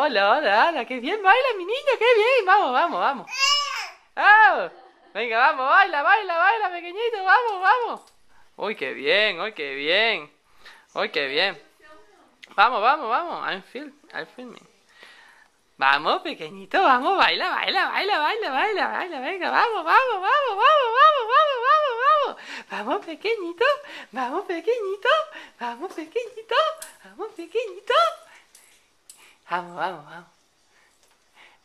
hola, hola, hola. Qué bien baila mi niño, qué bien. Vamos, vamos, vamos. ¡Vamos! Venga, vamos, baila, baila, baila, pequeñito, vamos, vamos. Uy, qué bien, uy, qué bien. Uy, qué bien. Vamos, vamos, vamos. I'm filming. Vamos, pequeñito, vamos, baila, baila, baila, baila, baila, baila, venga, vamos, vamos, vamos, vamos, vamos, vamos, vamos, vamos. Vamos, pequeñito, vamos, pequeñito, vamos, pequeñito, vamos, pequeñito. Vamos, vamos, vamos.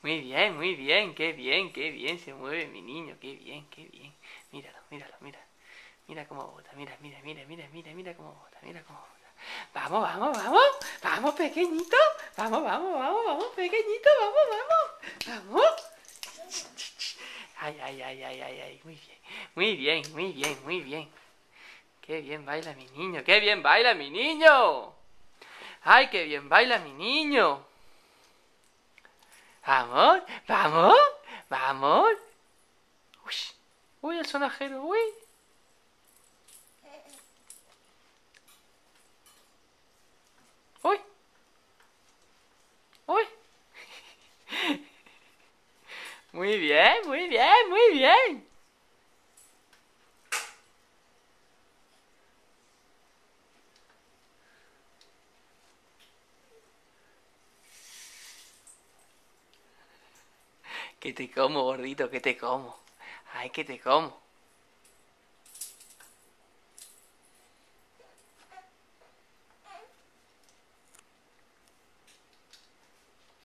Qué bien se mueve mi niño, qué bien, qué bien. Míralo, míralo, mira. Mira cómo bota, mira, mira, mira, mira, mira, mira cómo bota, mira cómo bota. Vamos, vamos, vamos, vamos, pequeñito. Vamos, vamos, vamos, vamos, pequeñito, vamos, vamos. Vamos. Ay, ay, ay, ay, ay, ay, muy bien, muy bien, muy bien, muy bien. Qué bien baila mi niño, qué bien baila mi niño. Ay, qué bien baila mi niño. Vamos, vamos, vamos. Uy, uy, el sonajero, uy. Uy, uy. Muy bien, muy bien, muy bien. Que te como, gordito, que te como. Ay, que te como.